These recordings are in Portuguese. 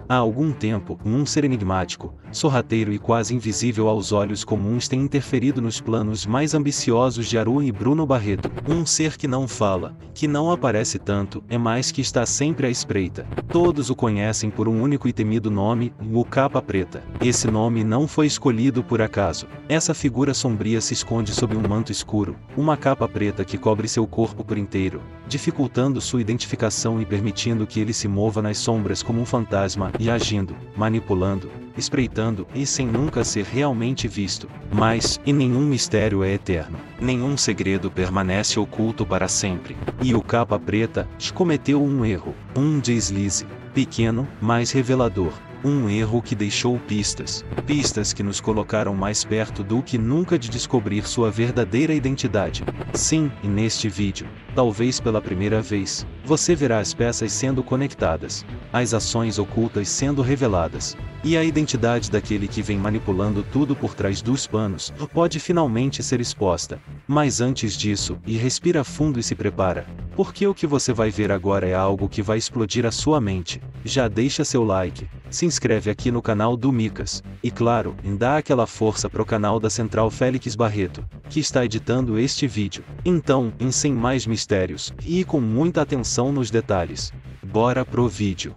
Há algum tempo, um ser enigmático, sorrateiro e quase invisível aos olhos comuns tem interferido nos planos mais ambiciosos de Arun e Bruno Barreto. Um ser que não fala, que não aparece tanto, mas que está sempre à espreita. Todos o conhecem por um único e temido nome, o Capa Preta. Esse nome não foi escolhido por acaso. Essa figura sombria se esconde sob um manto escuro, uma capa preta que cobre seu corpo por inteiro, dificultando sua identificação e permitindo que ele se mova nas sombras como um fantasma, e agindo, manipulando, espreitando e sem nunca ser realmente visto. Mas, e nenhum mistério é eterno. Nenhum segredo permanece oculto para sempre. E o Capa Preta cometeu um erro, um deslize, pequeno, mas revelador. Um erro que deixou pistas que nos colocaram mais perto do que nunca de descobrir sua verdadeira identidade. Sim, e neste vídeo, talvez pela primeira vez, você verá as peças sendo conectadas, as ações ocultas sendo reveladas, e a identidade daquele que vem manipulando tudo por trás dos panos pode finalmente ser exposta. Mas antes disso, respira fundo e se prepara, porque o que você vai ver agora é algo que vai explodir a sua mente. Já deixa seu like, se inscreve aqui no canal do Micas, e claro, dá aquela força pro canal da Central Félix Barreto, que está editando este vídeo. Então, sem mais mistérios, e com muita atenção nos detalhes, bora pro vídeo.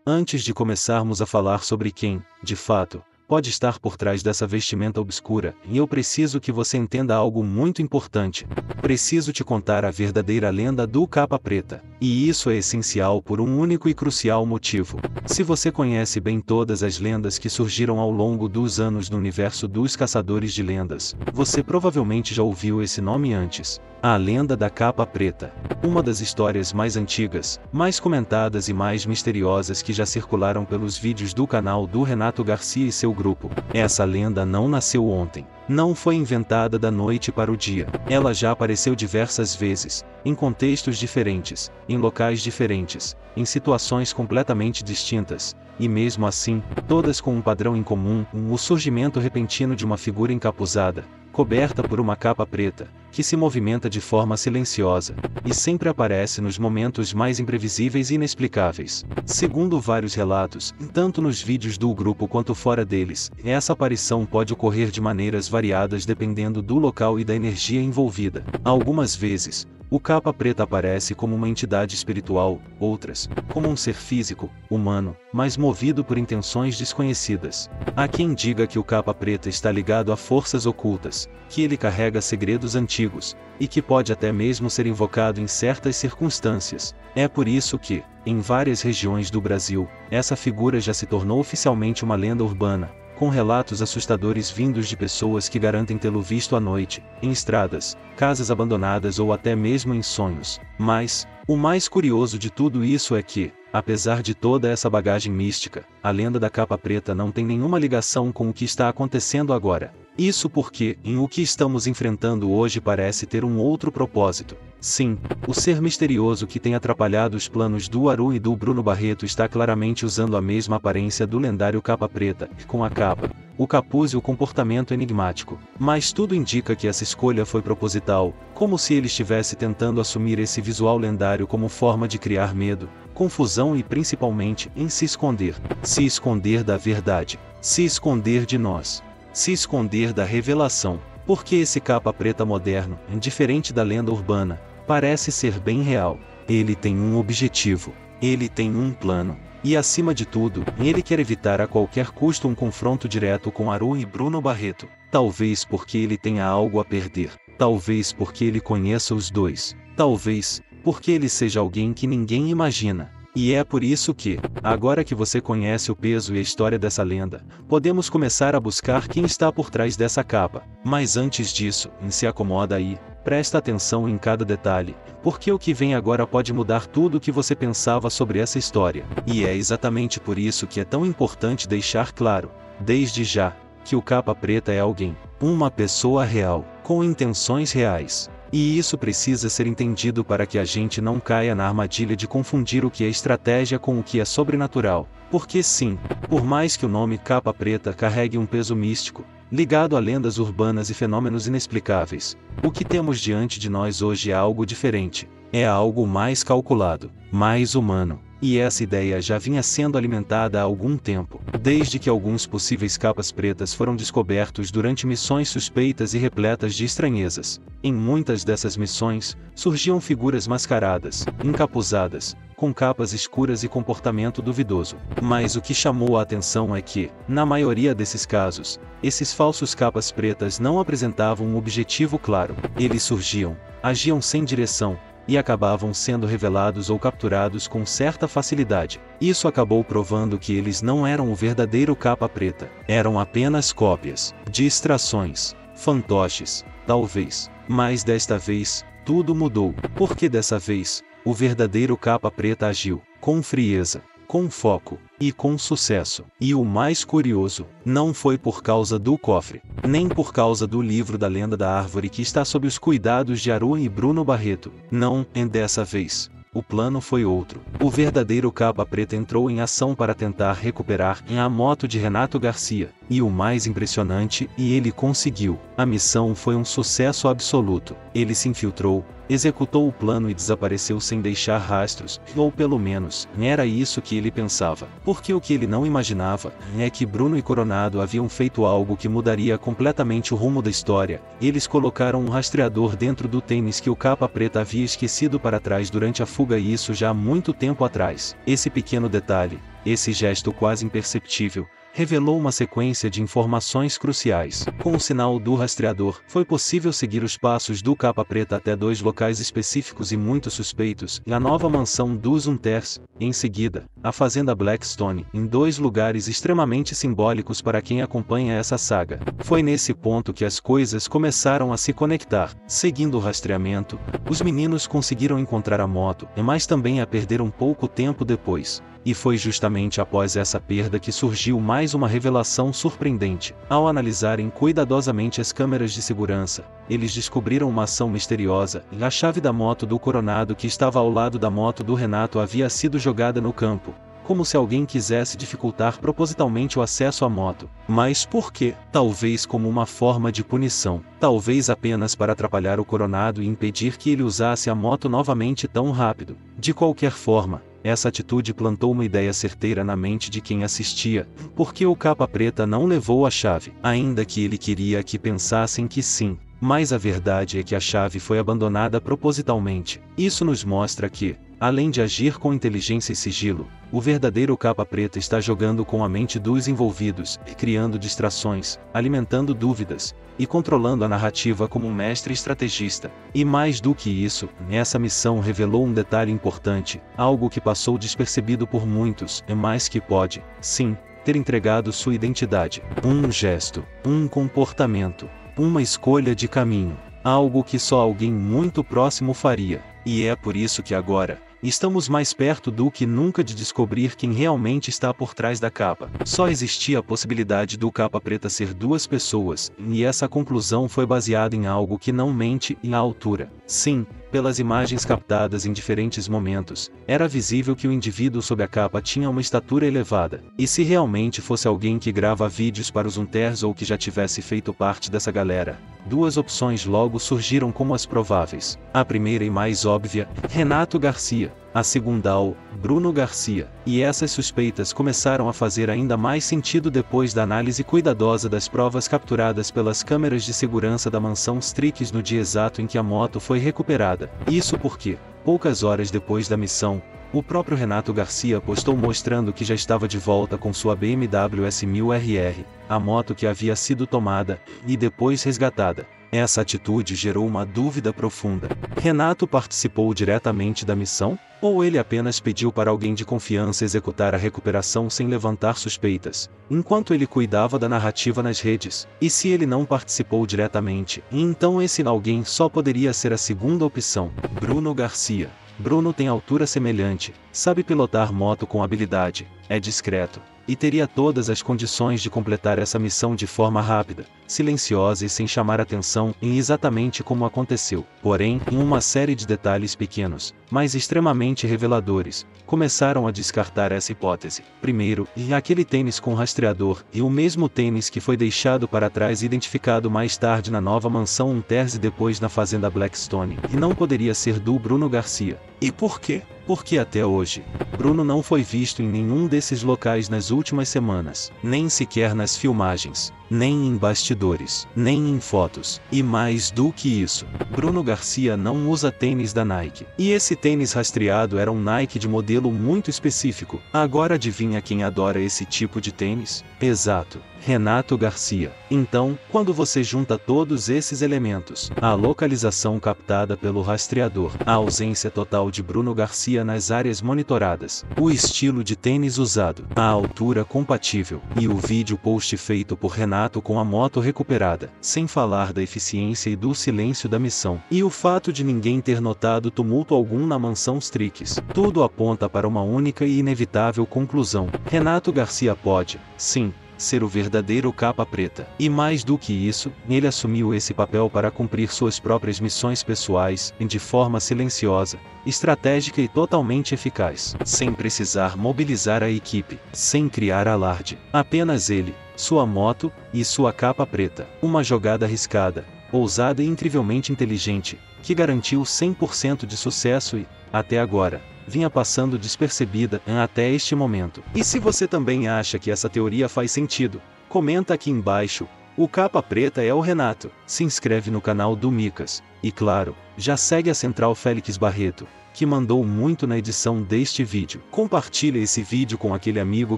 Antes de começarmos a falar sobre quem, de fato, pode estar por trás dessa vestimenta obscura, eu preciso que você entenda algo muito importante. Preciso te contar a verdadeira lenda do Capa Preta. E isso é essencial por um único e crucial motivo. Se você conhece bem todas as lendas que surgiram ao longo dos anos no universo dos Caçadores de Lendas, você provavelmente já ouviu esse nome antes. A lenda da Capa Preta. Uma das histórias mais antigas, mais comentadas e mais misteriosas que já circularam pelos vídeos do canal do Renato Garcia e seu grupo. Essa lenda não nasceu ontem. Não foi inventada da noite para o dia. Ela já apareceu diversas vezes, em contextos diferentes, em locais diferentes, em situações completamente distintas, e mesmo assim, todas com um padrão em comum, o surgimento repentino de uma figura encapuzada, coberta por uma capa preta, que se movimenta de forma silenciosa, e sempre aparece nos momentos mais imprevisíveis e inexplicáveis. Segundo vários relatos, tanto nos vídeos do grupo quanto fora deles, essa aparição pode ocorrer de maneiras variadas dependendo do local e da energia envolvida. Algumas vezes, o Capa Preta aparece como uma entidade espiritual, outras, como um ser físico, humano, mas movido por intenções desconhecidas. Há quem diga que o Capa Preta está ligado a forças ocultas, que ele carrega segredos antigos, e que pode até mesmo ser invocado em certas circunstâncias. É por isso que, em várias regiões do Brasil, essa figura já se tornou oficialmente uma lenda urbana, com relatos assustadores vindos de pessoas que garantem tê-lo visto à noite, em estradas, casas abandonadas ou até mesmo em sonhos. Mas, o mais curioso de tudo isso é que, apesar de toda essa bagagem mística, a lenda da Capa Preta não tem nenhuma ligação com o que está acontecendo agora. Isso porque, o que estamos enfrentando hoje parece ter um outro propósito. Sim, o ser misterioso que tem atrapalhado os planos do Arun e do Bruno Barreto está claramente usando a mesma aparência do lendário Capa Preta, com a capa, o capuz e o comportamento enigmático. Mas tudo indica que essa escolha foi proposital, como se ele estivesse tentando assumir esse visual lendário como forma de criar medo, confusão e principalmente, em se esconder da verdade, se esconder de nós. Se esconder da revelação, porque esse Capa Preta moderno, diferente da lenda urbana, parece ser bem real. Ele tem um objetivo, ele tem um plano, e acima de tudo, ele quer evitar a qualquer custo um confronto direto com Arun e Bruno Barreto. Talvez porque ele tenha algo a perder, talvez porque ele conheça os dois, talvez porque ele seja alguém que ninguém imagina. E é por isso que, agora que você conhece o peso e a história dessa lenda, podemos começar a buscar quem está por trás dessa capa. Mas antes disso, se acomoda aí, presta atenção em cada detalhe, porque o que vem agora pode mudar tudo o que você pensava sobre essa história. E é exatamente por isso que é tão importante deixar claro, desde já, que o Capa Preta é alguém uma pessoa real, com intenções reais. E isso precisa ser entendido para que a gente não caia na armadilha de confundir o que é estratégia com o que é sobrenatural. Porque sim, por mais que o nome Capa Preta carregue um peso místico, ligado a lendas urbanas e fenômenos inexplicáveis, o que temos diante de nós hoje é algo diferente. É algo mais calculado, mais humano. E essa ideia já vinha sendo alimentada há algum tempo, desde que alguns possíveis capas pretas foram descobertos durante missões suspeitas e repletas de estranhezas. Em muitas dessas missões, surgiam figuras mascaradas, encapuzadas, com capas escuras e comportamento duvidoso. Mas o que chamou a atenção é que, na maioria desses casos, esses falsos capas pretas não apresentavam um objetivo claro. Eles surgiam, agiam sem direção, e acabavam sendo revelados ou capturados com certa facilidade. Isso acabou provando que eles não eram o verdadeiro Capa Preta. Eram apenas cópias, distrações, fantoches, talvez. Mas desta vez, tudo mudou. Porque dessa vez, o verdadeiro Capa Preta agiu, com frieza, com foco, e com sucesso. E o mais curioso, não foi por causa do cofre, nem por causa do livro da lenda da árvore que está sob os cuidados de Arun e Bruno Barreto. Não, dessa vez, o plano foi outro. O verdadeiro Capa Preta entrou em ação para tentar recuperar a moto de Renato Garcia. E o mais impressionante, e ele conseguiu. A missão foi um sucesso absoluto. Ele se infiltrou, executou o plano e desapareceu sem deixar rastros, ou pelo menos, era isso que ele pensava. Porque o que ele não imaginava é que Bruno e Coronado haviam feito algo que mudaria completamente o rumo da história. Eles colocaram um rastreador dentro do tênis que o Capa Preta havia esquecido para trás durante a fuga, e isso já há muito tempo atrás. Esse pequeno detalhe, esse gesto quase imperceptível, revelou uma sequência de informações cruciais. Com o sinal do rastreador, foi possível seguir os passos do Capa Preta até 2 locais específicos e muito suspeitos: a nova mansão dos Hunters, e em seguida, a fazenda Blackstone, em 2 lugares extremamente simbólicos para quem acompanha essa saga. Foi nesse ponto que as coisas começaram a se conectar. Seguindo o rastreamento, os meninos conseguiram encontrar a moto, mas também a perderam pouco tempo depois. E foi justamente após essa perda que surgiu mais uma revelação surpreendente. Ao analisarem cuidadosamente as câmeras de segurança, eles descobriram uma ação misteriosa. A chave da moto do Coronado que estava ao lado da moto do Renato havia sido jogada no campo, como se alguém quisesse dificultar propositalmente o acesso à moto. Mas por quê? Talvez como uma forma de punição. Talvez apenas para atrapalhar o Coronado e impedir que ele usasse a moto novamente tão rápido. De qualquer forma, essa atitude plantou uma ideia certeira na mente de quem assistia. Porque o Capa Preta não levou a chave? Ainda que ele queria que pensassem que sim. Mas a verdade é que a chave foi abandonada propositalmente. Isso nos mostra que, além de agir com inteligência e sigilo, o verdadeiro Capa Preta está jogando com a mente dos envolvidos, criando distrações, alimentando dúvidas, e controlando a narrativa como um mestre estrategista. E mais do que isso, essa missão revelou um detalhe importante, algo que passou despercebido por muitos, mas que pode, sim, ter entregado sua identidade. Um gesto, um comportamento, uma escolha de caminho, algo que só alguém muito próximo faria. E é por isso que agora, estamos mais perto do que nunca de descobrir quem realmente está por trás da capa. Só existia a possibilidade do Capa Preta ser 2 pessoas, e essa conclusão foi baseada em algo que não mente, e a altura. Sim, pelas imagens captadas em diferentes momentos, era visível que o indivíduo sob a capa tinha uma estatura elevada. E se realmente fosse alguém que grava vídeos para os Hunters ou que já tivesse feito parte dessa galera, 2 opções logo surgiram como as prováveis. A primeira e mais óbvia, Renato Garcia. A segunda, Bruno Garcia. E essas suspeitas começaram a fazer ainda mais sentido depois da análise cuidadosa das provas capturadas pelas câmeras de segurança da mansão Strix no dia exato em que a moto foi recuperada. Isso porque, poucas horas depois da missão, o próprio Renato Garcia postou mostrando que já estava de volta com sua BMW S1000RR, a moto que havia sido tomada, e depois resgatada. Essa atitude gerou uma dúvida profunda. Renato participou diretamente da missão? Ou ele apenas pediu para alguém de confiança executar a recuperação sem levantar suspeitas, enquanto ele cuidava da narrativa nas redes? E se ele não participou diretamente, então esse alguém só poderia ser a segunda opção, Bruno Garcia. Bruno tem altura semelhante, sabe pilotar moto com habilidade, é discreto, e teria todas as condições de completar essa missão de forma rápida, silenciosa e sem chamar atenção em exatamente como aconteceu. Porém, em uma série de detalhes pequenos, mas extremamente reveladores, começaram a descartar essa hipótese. Primeiro, aquele tênis com rastreador, e o mesmo tênis que foi deixado para trás e identificado mais tarde na nova mansão Unters e depois na fazenda Blackstone, e não poderia ser do Bruno Garcia. E por quê? Porque até hoje, Bruno não foi visto em nenhum desses locais nas últimas semanas, nem sequer nas filmagens, nem em bastidores, nem em fotos. E mais do que isso, Bruno Garcia não usa tênis da Nike. E esse tênis rastreado era um Nike de modelo muito específico. Agora adivinha quem adora esse tipo de tênis? Exato, Renato Garcia. Então, quando você junta todos esses elementos, a localização captada pelo rastreador, a ausência total de Bruno Garcia nas áreas monitoradas, o estilo de tênis usado, a altura compatível, e o vídeo post feito por Renato com a moto recuperada, sem falar da eficiência e do silêncio da missão, e o fato de ninguém ter notado tumulto algum na mansão Strix, tudo aponta para uma única e inevitável conclusão: Renato Garcia pode, sim, ser o verdadeiro capa preta. E mais do que isso, ele assumiu esse papel para cumprir suas próprias missões pessoais, de forma silenciosa, estratégica e totalmente eficaz, sem precisar mobilizar a equipe, sem criar alarde. Apenas ele, sua moto e sua capa preta. Uma jogada arriscada, ousada e incrivelmente inteligente, que garantiu 100% de sucesso e, até agora, vinha passando despercebida até este momento. E se você também acha que essa teoria faz sentido, comenta aqui embaixo. O capa preta é o Renato. Se inscreve no canal do Micas. E claro, já segue a Central Félix Barreto, que mandou muito na edição deste vídeo. Compartilha esse vídeo com aquele amigo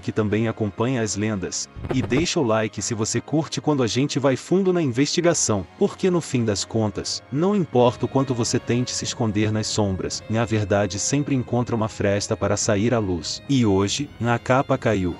que também acompanha as lendas. E deixa o like se você curte quando a gente vai fundo na investigação. Porque no fim das contas, não importa o quanto você tente se esconder nas sombras, a verdade sempre encontra uma fresta para sair à luz. E hoje, a capa caiu.